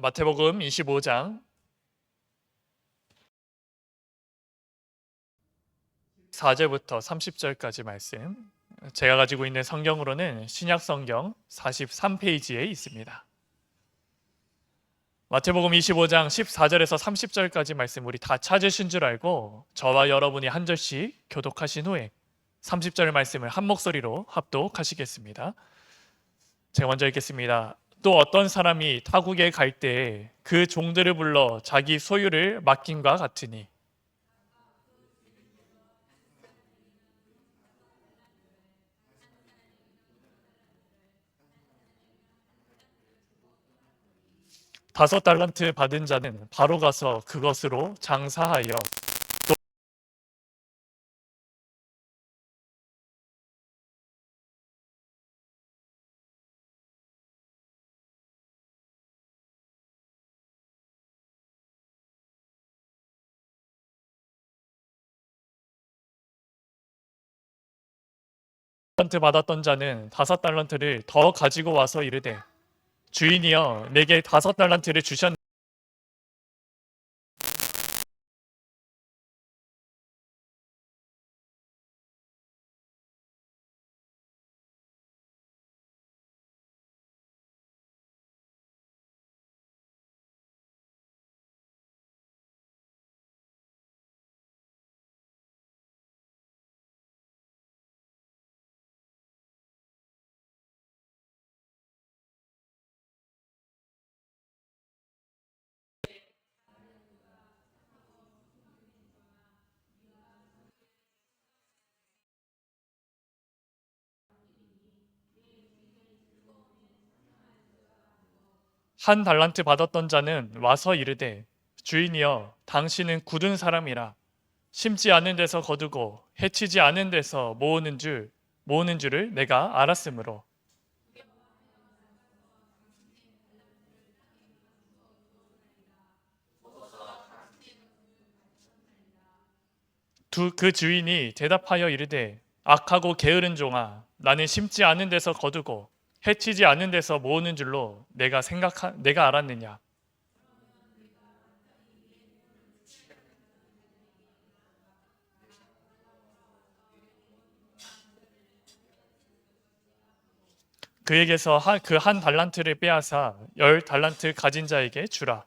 마태복음 25장 4절부터 30절까지 말씀. 제가 가지고 있는 성경으로는 신약 성경 43페이지에 있습니다. 마태복음 25장 14절에서 30절까지 말씀 우리 다 찾으신 줄 알고 저와 여러분이 한 절씩 교독하신 후에 30절 말씀을 한 목소리로 합독하시겠습니다. 제가 먼저 읽겠습니다. 또 어떤 사람이 타국에 갈 때에 그 종들을 불러 자기 소유를 맡김과 같으니 다섯 달란트 받은 자는 바로 가서 그것으로 장사하여 달란트 받았던 자는 다섯 달란트를 더 가지고 와서 이르되 주인이여 내게 다섯 달란트를 주셨 한 달란트 받았던 자는 와서 이르되 주인이여 당신은 굳은 사람이라 심지 않은 데서 거두고 해치지 않은 데서 모으는 줄을 내가 알았으므로 그 주인이 대답하여 이르되 악하고 게으른 종아 나는 심지 않은 데서 거두고 해치지 않은 데서 모으는 줄로 내가 알았느냐. 그에게서 그 한 달란트를 빼앗아 10달란트 가진 자에게 주라.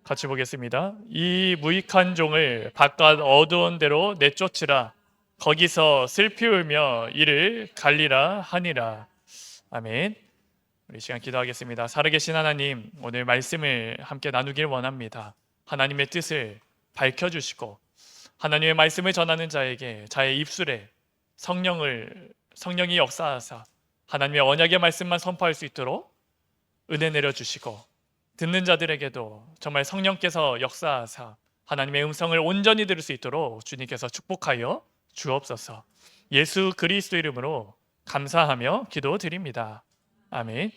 같이 보겠습니다. 이 무익한 종을 바깥 어두운 데로 내쫓으라. 거기서 슬피 울며 이를 갈리라 하니라. 아멘. 우리 시간 기도하겠습니다. 살아계신 하나님, 오늘 말씀을 함께 나누길 원합니다. 하나님의 뜻을 밝혀주시고 하나님의 말씀을 전하는 자의 입술에 성령이 역사하사 하나님의 언약의 말씀만 선포할 수 있도록 은혜 내려주시고 듣는 자들에게도 정말 성령께서 역사하사 하나님의 음성을 온전히 들을 수 있도록 주님께서 축복하여 주옵소서. 예수 그리스도 이름으로 감사하며 기도드립니다. 아멘.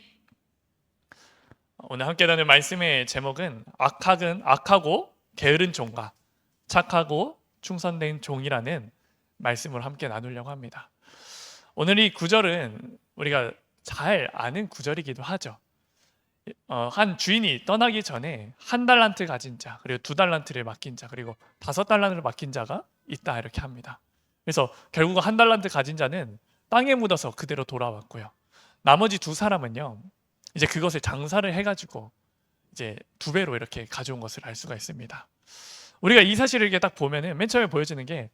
오늘 함께 나눌 말씀의 제목은 악하고 게으른 종과 착하고 충성된 종이라는 말씀을 함께 나누려고 합니다. 오늘 이 구절은 우리가 잘 아는 구절이기도 하죠. 한 주인이 떠나기 전에 한 달란트 가진 자, 그리고 두 달란트를 맡긴 자, 그리고 다섯 달란트를 맡긴 자가 있다 이렇게 합니다. 그래서 결국 한 달란트 가진 자는 땅에 묻어서 그대로 돌아왔고요. 나머지 두 사람은요, 이제 그것을 장사를 해가지고 이제 두 배로 이렇게 가져온 것을 알 수가 있습니다. 우리가 이 사실을 이렇게 딱 보면은 맨 처음에 보여지는 게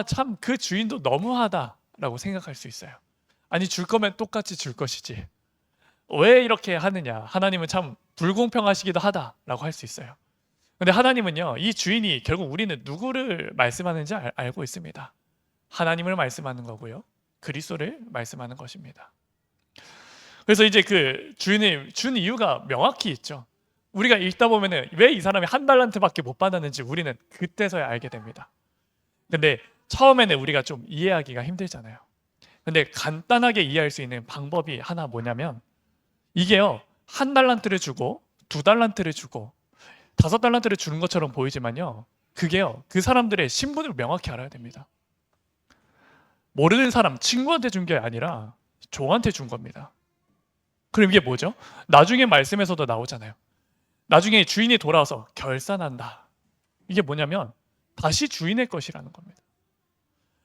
참 그 주인도 너무하다라고 생각할 수 있어요. 아니 줄 거면 똑같이 줄 것이지. 왜 이렇게 하느냐? 하나님은 참 불공평하시기도 하다라고 할 수 있어요. 근데 하나님은요, 이 주인이 결국 우리는 누구를 말씀하는지 알고 있습니다. 하나님을 말씀하는 거고요. 그리스도를 말씀하는 것입니다. 그래서 이제 그 주인을 준 이유가 명확히 있죠. 우리가 읽다 보면은 왜 이 사람이 한 달란트밖에 못 받았는지 우리는 그때서야 알게 됩니다. 근데 처음에는 우리가 좀 이해하기가 힘들잖아요. 근데 간단하게 이해할 수 있는 방법이 하나 뭐냐면 이게요, 한 달란트를 주고 두 달란트를 주고 다섯 달란트를 주는 것처럼 보이지만요, 그게요 그 사람들의 신분을 명확히 알아야 됩니다. 모르는 사람, 친구한테 준 게 아니라 종한테 준 겁니다. 그럼 이게 뭐죠? 나중에 말씀에서도 나오잖아요. 나중에 주인이 돌아와서 결산한다. 이게 뭐냐면 다시 주인의 것이라는 겁니다.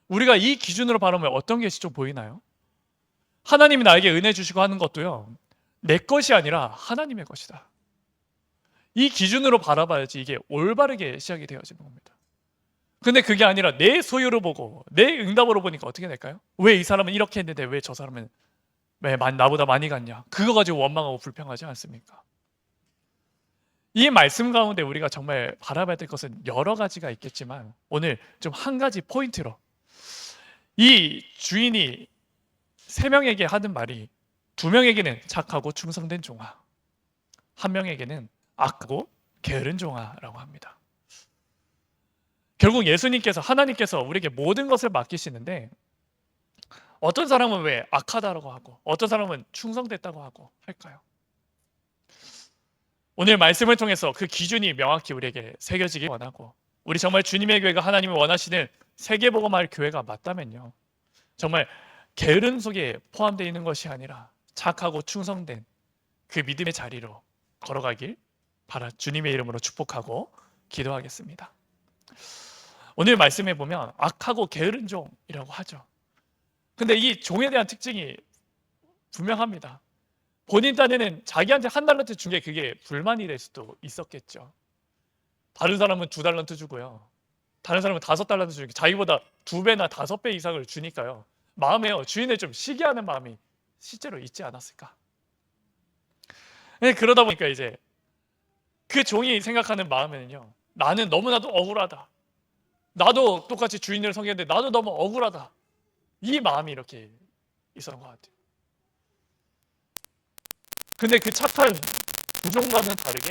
우리가 이 기준으로 바라보면 어떤 게 좀 보이나요? 하나님이 나에게 은혜 주시고 하는 것도요, 내 것이 아니라 하나님의 것이다. 이 기준으로 바라봐야지 이게 올바르게 시작이 되어지는 겁니다. 근데 그게 아니라 내 소유로 보고 내 응답으로 보니까 어떻게 될까요? 왜 이 사람은 이렇게 했는데 왜 저 사람은 왜 나보다 많이 갔냐? 그거 가지고 원망하고 불평하지 않습니까? 이 말씀 가운데 우리가 정말 바라봐야 될 것은 여러 가지가 있겠지만 오늘 좀 한 가지 포인트로 이 주인이 세 명에게 하는 말이 두 명에게는 착하고 충성된 종아, 한 명에게는 악하고 게으른 종아라고 합니다. 결국 예수님께서 하나님께서 우리에게 모든 것을 맡기시는데 어떤 사람은 왜 악하다고 하고 어떤 사람은 충성됐다고 하고 할까요? 오늘 말씀을 통해서 그 기준이 명확히 우리에게 새겨지길 원하고 우리 정말 주님의 교회가 하나님이 원하시는 세계복음화의 교회가 맞다면요, 정말 게으름 속에 포함되어 있는 것이 아니라 착하고 충성된 그 믿음의 자리로 걸어가길 주님의 이름으로 축복하고 기도하겠습니다. 오늘 말씀에 보면 악하고 게으른 종이라고 하죠. 근데 이 종에 대한 특징이 분명합니다. 본인 딴에는 자기한테 한 달란트 준 게 그게 불만이 될 수도 있었겠죠. 다른 사람은 2달란트 주고요, 다른 사람은 5달란트 주니까 자기보다 2배나 5배 이상을 주니까요, 마음에요 주인을 좀 시기하는 마음이 실제로 있지 않았을까. 그러다 보니까 이제 그 종이 생각하는 마음에는요, 나는 너무나도 억울하다, 나도 똑같이 주인을 섬겼는데 나도 너무 억울하다, 이 마음이 이렇게 있었던 것 같아요. 근데 그 착한 부종과는 다르게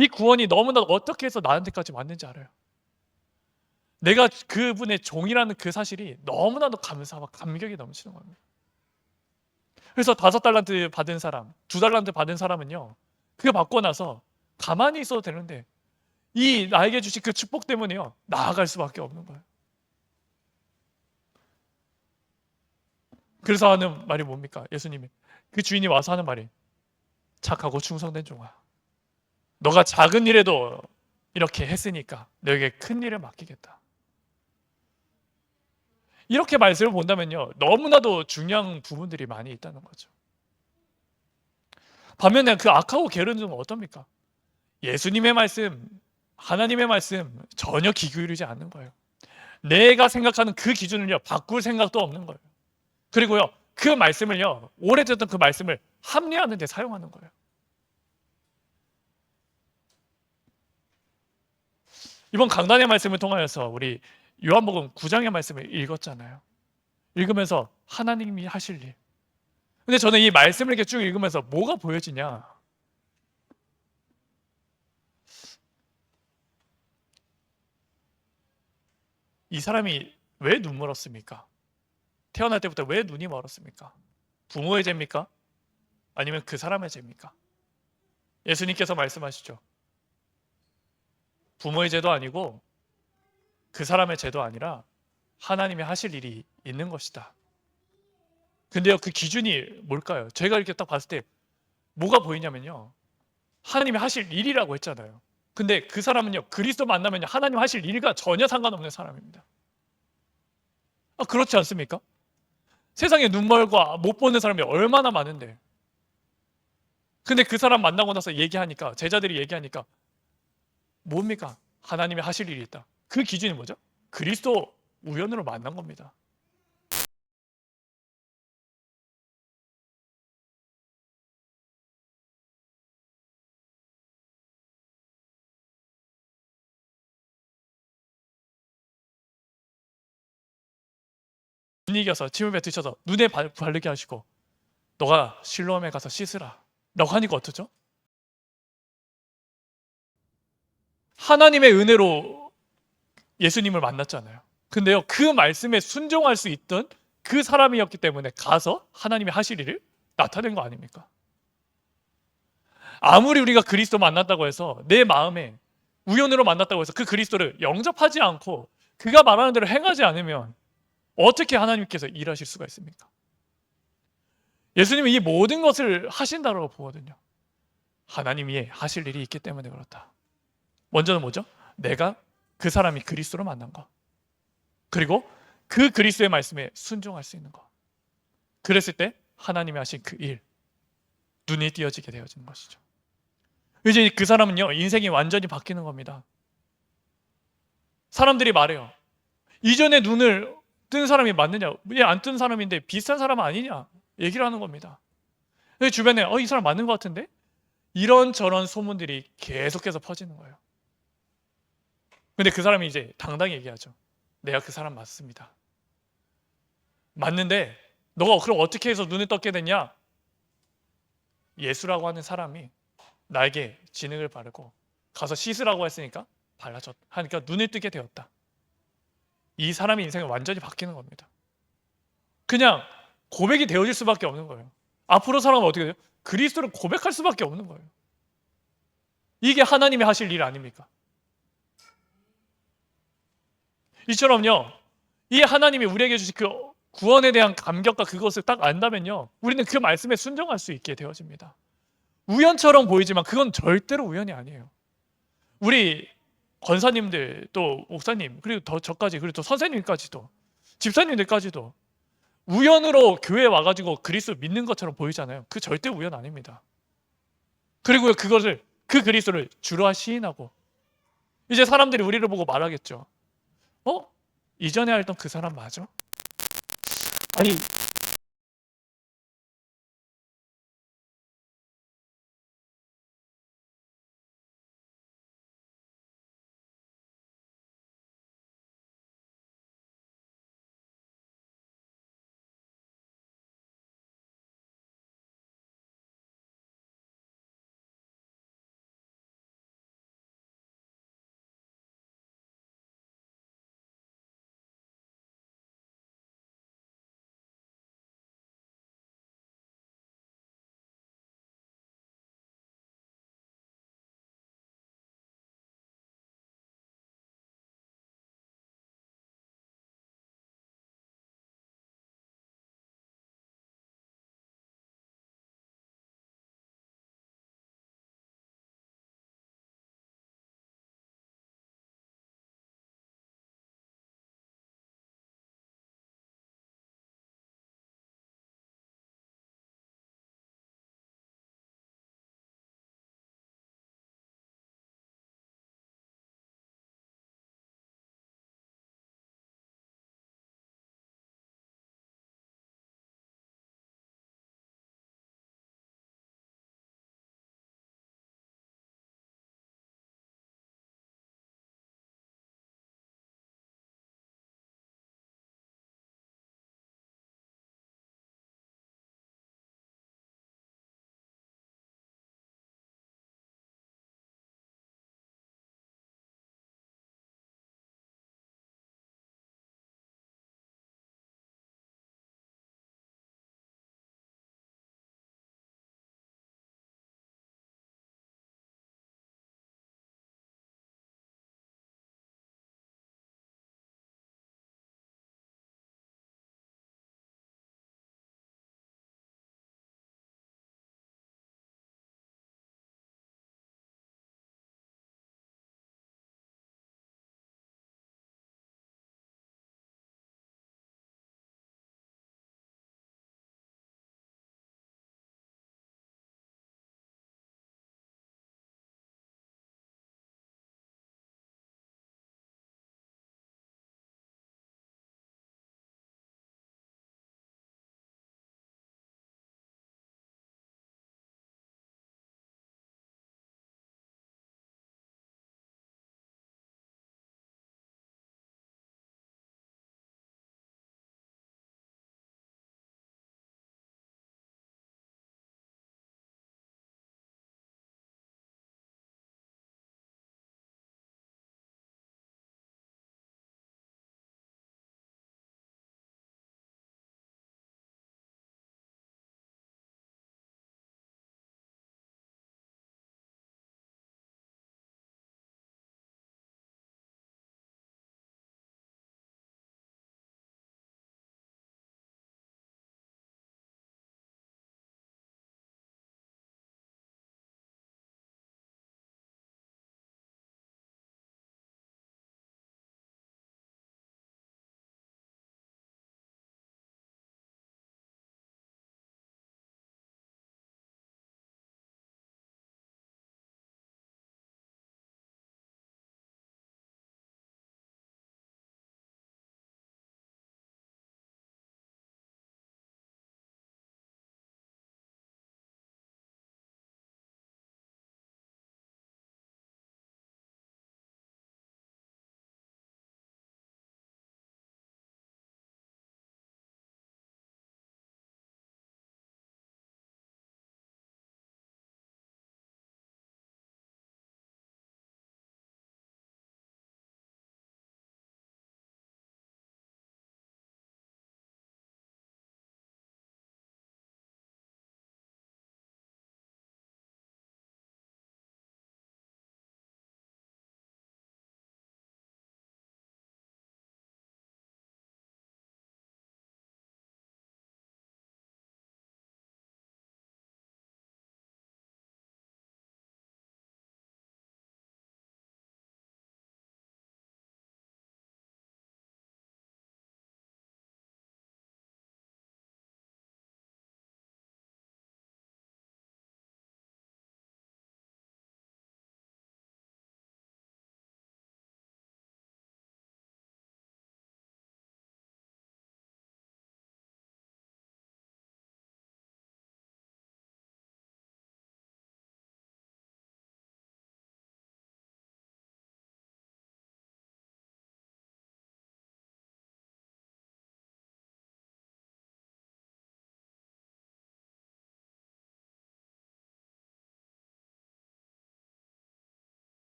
이 구원이 너무나 어떻게 해서 나한테까지 왔는지 알아요. 내가 그분의 종이라는 그 사실이 너무나도 감사와 감격이 넘치는 겁니다. 그래서 5달란트 받은 사람, 2달란트 받은 사람은요, 그거 받고 나서 가만히 있어도 되는데 이 나에게 주신 그 축복 때문에요, 나아갈 수밖에 없는 거예요. 그래서 하는 말이 뭡니까? 예수님이 그 주인이 와서 하는 말이 착하고 충성된 종아, 너가 작은 일에도 이렇게 했으니까 너에게 큰 일을 맡기겠다. 이렇게 말씀을 본다면요, 너무나도 중요한 부분들이 많이 있다는 거죠. 반면에 그 악하고 게으른 종은 어떻습니까? 예수님의 말씀, 하나님의 말씀 전혀 귀 기울이지 않는 거예요. 내가 생각하는 그 기준을요, 바꿀 생각도 없는 거예요. 그리고요, 그 말씀을요, 오래됐던 그 말씀을 합리화하는 데 사용하는 거예요. 이번 강단의 말씀을 통하여서 우리 요한복음 9장의 말씀을 읽었잖아요. 읽으면서 하나님이 하실 일. 근데 저는 이 말씀을 이렇게 쭉 읽으면서 뭐가 보여지냐? 이 사람이 왜 눈물었습니까? 태어날 때부터 왜 눈이 멀었습니까? 부모의 죄입니까? 아니면 그 사람의 죄입니까? 예수님께서 말씀하시죠. 부모의 죄도 아니고 그 사람의 죄도 아니라 하나님이 하실 일이 있는 것이다. 근데요, 그 기준이 뭘까요? 제가 이렇게 딱 봤을 때 뭐가 보이냐면요, 하나님이 하실 일이라고 했잖아요. 근데 그 사람은요, 그리스도 만나면요, 하나님 하실 일과 전혀 상관없는 사람입니다. 그렇지 않습니까? 세상에 눈멀고 못 보는 사람이 얼마나 많은데, 근데 그 사람 만나고 나서 얘기하니까, 제자들이 얘기하니까 뭡니까? 하나님이 하실 일이 있다. 그 기준이 뭐죠? 그리스도 우연으로 만난 겁니다. 눈 이겨서 침을 뱉으셔서 눈에 바르게 하시고 너가 실로암에 가서 씻으라 라고 하니까 어떠죠? 하나님의 은혜로 예수님을 만났잖아요. 근데요, 그 말씀에 순종할 수 있던 그 사람이었기 때문에 가서 하나님이 하실 일을 나타낸 거 아닙니까? 아무리 우리가 그리스도 만났다고 해서 내 마음에 우연으로 만났다고 해서 그 그리스도를 영접하지 않고 그가 말하는 대로 행하지 않으면 어떻게 하나님께서 일하실 수가 있습니까? 예수님은 이 모든 것을 하신다고 보거든요. 하나님이 하실 일이 있기 때문에 그렇다. 먼저는 뭐죠? 내가 그 사람이 그리스도로 만난 거, 그리고 그 그리스도의 말씀에 순종할 수 있는 거. 그랬을 때 하나님이 하신 그 일, 눈이 띄어지게 되어지는 것이죠. 이제 그 사람은요, 인생이 완전히 바뀌는 겁니다. 사람들이 말해요. 이전에 눈을 뜬 사람이 맞느냐? 왜 안 뜬 사람인데 비슷한 사람 아니냐? 얘기를 하는 겁니다. 주변에 이 사람 맞는 것 같은데? 이런저런 소문들이 계속해서 퍼지는 거예요. 근데 그 사람이 이제 당당히 얘기하죠. 내가 그 사람 맞습니다. 맞는데 너가 그럼 어떻게 해서 눈을 떴게 됐냐? 예수라고 하는 사람이 나에게 진흙을 바르고 가서 씻으라고 했으니까 발라줬 하니까 눈을 뜨게 되었다. 이 사람의 인생이 완전히 바뀌는 겁니다. 그냥 고백이 되어질 수밖에 없는 거예요. 앞으로 사람은 어떻게 돼요? 그리스도를 고백할 수밖에 없는 거예요. 이게 하나님이 하실 일 아닙니까? 이처럼요, 이 하나님이 우리에게 주신 그 구원에 대한 감격과 그것을 딱 안다면요, 우리는 그 말씀에 순종할 수 있게 되어집니다. 우연처럼 보이지만 그건 절대로 우연이 아니에요. 우리 권사님들, 또 목사님, 그리고 더 저까지, 그리고 또 선생님까지도, 집사님들까지도 우연으로 교회에 와가지고 그리스도 믿는 것처럼 보이잖아요. 그 절대 우연 아닙니다. 그리고 그것을, 그 그리스도를 주로 시인하고 이제 사람들이 우리를 보고 말하겠죠. 이전에 알던 그 사람 맞아? 아니,